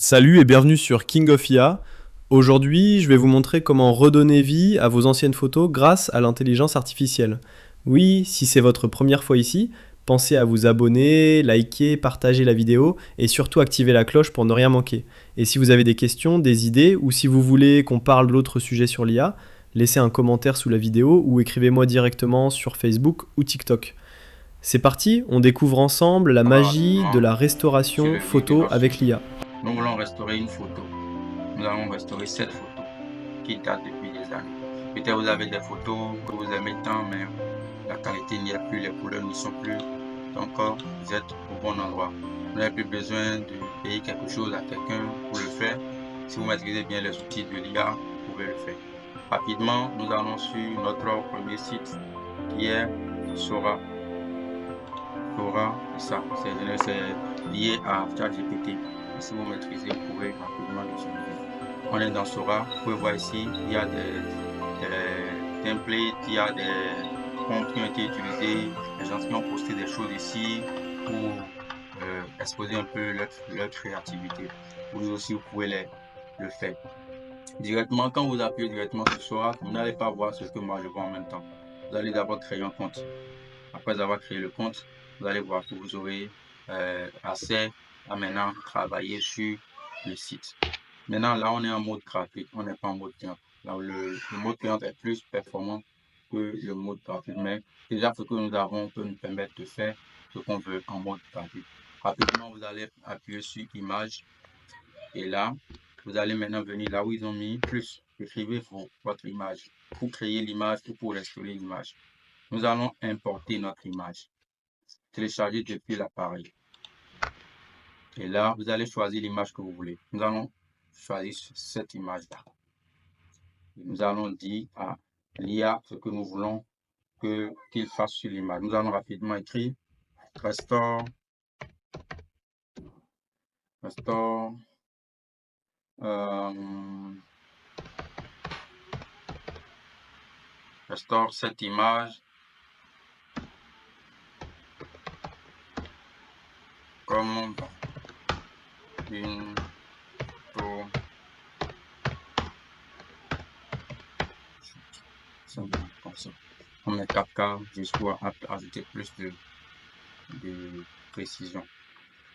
Salut et bienvenue sur King of IA. Aujourd'hui, je vais vous montrer comment redonner vie à vos anciennes photos grâce à l'intelligence artificielle. Oui, si c'est votre première fois ici, pensez à vous abonner, liker, partager la vidéo et surtout activer la cloche pour ne rien manquer. Et si vous avez des questions, des idées ou si vous voulez qu'on parle d'autres sujets sur l'IA, laissez un commentaire sous la vidéo ou écrivez-moi directement sur Facebook ou TikTok. C'est parti, on découvre ensemble la Ça va magie de rapidement la sur restauration le vif de photo avec l'astuce. l'IA. Nous voulons restaurer une photo. Nous allons restaurer cette photo qui date depuis des années. Peut-être vous avez des photos que vous aimez tant, mais la qualité n'y est plus, les couleurs n'y sont plus. Donc, vous êtes au bon endroit. Vous n'avez plus besoin de payer quelque chose à quelqu'un pour le faire. Si vous maîtrisez bien les outils de l'IA, vous pouvez le faire. Rapidement, nous allons sur notre premier site qui est Sora. Sora, c'est ça, c'est lié à ChatGPT. Et si vous maîtrisez, vous pouvez rapidement l'utiliser. On est dans Sora, vous pouvez voir ici, il y a des templates, il y a des prompts qui ont été utilisés, les gens qui ont posté des choses ici pour exposer un peu leur créativité. Vous aussi, vous pouvez le faire. Directement, quand vous appuyez directement sur Sora, vous n'allez pas voir ce que moi je vois en même temps. Vous allez d'abord créer un compte. Après avoir créé le compte, vous allez voir que vous aurez accès à maintenant travailler sur le site. Maintenant, là, on est en mode gratuit, on n'est pas en mode client. Là, le mode client est plus performant que le mode gratuit, mais déjà, ce que nous avons peut nous permettre de faire ce qu'on veut en mode gratuit. Rapidement, vous allez appuyer sur image et là, vous allez maintenant venir là où ils ont mis plus. Écrivez votre image pour créer l'image ou pour restaurer l'image. Nous allons importer notre image, télécharger depuis l'appareil. Et là, vous allez choisir l'image que vous voulez. Nous allons choisir cette image-là. Nous allons dire à l'IA ce que nous voulons qu'il fasse sur l'image. Nous allons rapidement écrire restore, restore, euh, restore cette image comme une photo. Comme ça. On met 4K juste pour ajouter plus de précision.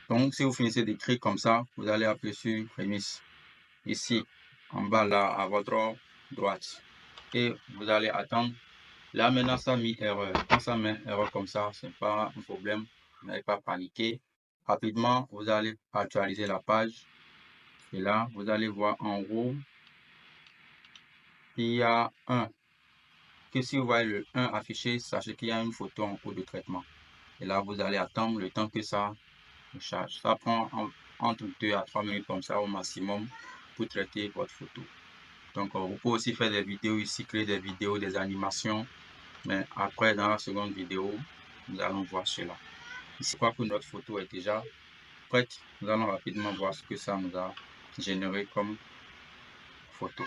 Donc, si vous finissez d'écrire comme ça, vous allez appuyer sur prémisse ici, en bas là, à votre droite. Et vous allez attendre. Là, maintenant, ça a mis erreur. Quand ça met erreur comme ça, ce n'est pas un problème. Vous n'allez pas paniquer. Rapidement, vous allez actualiser la page. Et là, vous allez voir en haut, il y a un. Que si vous voyez le 1 affiché, sachez qu'il y a une photo en cours de traitement. Et là, vous allez attendre le temps que ça charge. Ça prend entre 2 à 3 minutes comme ça au maximum pour traiter votre photo. Donc, vous pouvez aussi faire des vidéos ici, créer des vidéos, des animations. Mais après, dans la seconde vidéo, nous allons voir cela. Ici, je crois que notre photo est déjà prête. Nous allons rapidement voir ce que ça nous a généré comme photo.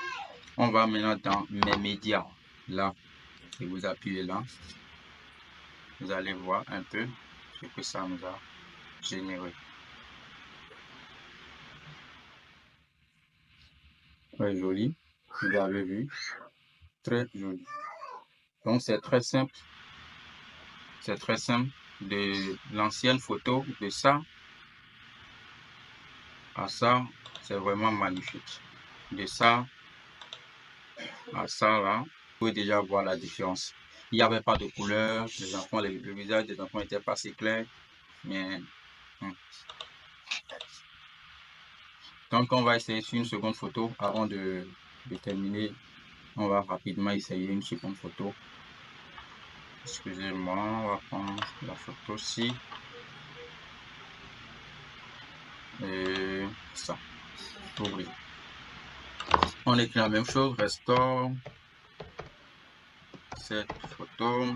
On va maintenant dans mes médias. Là, et vous appuyez là. Vous allez voir un peu ce que ça nous a généré. Très joli. Vous avez vu. Très joli. Donc, c'est très simple. C'est très simple. De l'ancienne photo, de ça à ça, c'est vraiment magnifique. De ça à ça, là, vous pouvez déjà voir la différence. Il n'y avait pas de couleur. Les enfants, le visage des enfants n'était pas assez clair. Mais, donc, on va essayer sur une seconde photo avant de terminer. On va rapidement essayer une seconde photo. Excusez-moi, on va prendre la photo-ci. Et ça, ouvrir. On écrit la même chose, restaure cette photo.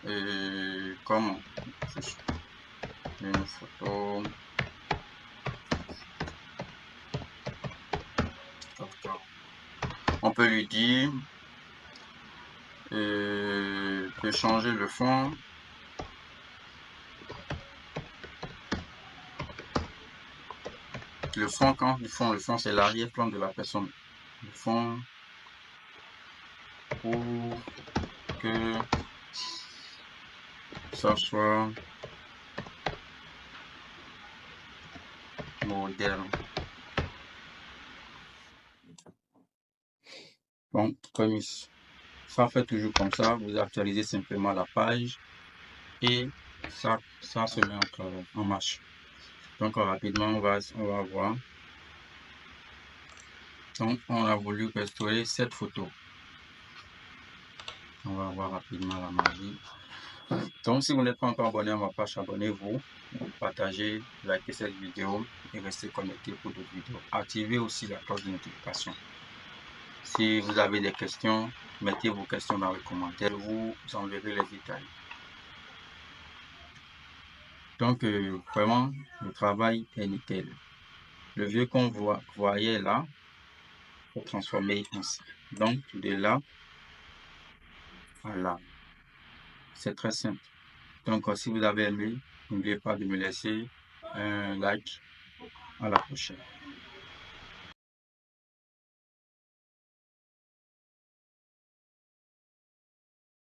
Et comment? Juste une photo. On peut lui dire de changer le fond. Le fond, quand le fond, c'est l'arrière-plan de la personne. Le fond pour que ça soit moderne. Bon, comme ça fait toujours comme ça, vous actualisez simplement la page et ça se met en marche. Donc rapidement, on va voir. Donc on a voulu restaurer cette photo. On va voir rapidement la magie. Donc si vous n'êtes pas encore abonné à ma page, abonnez-vous, partagez, likez cette vidéo et restez connecté pour d'autres vidéos. Activez aussi la cloche de notification. Si vous avez des questions, mettez vos questions dans les commentaires, je vous enverrai les détails. Donc vraiment, le travail est nickel. Le vieux qu'on voyait là, pour transformer ainsi. Donc de là à là. C'est très simple. Donc si vous avez aimé, n'oubliez pas de me laisser un like. À la prochaine.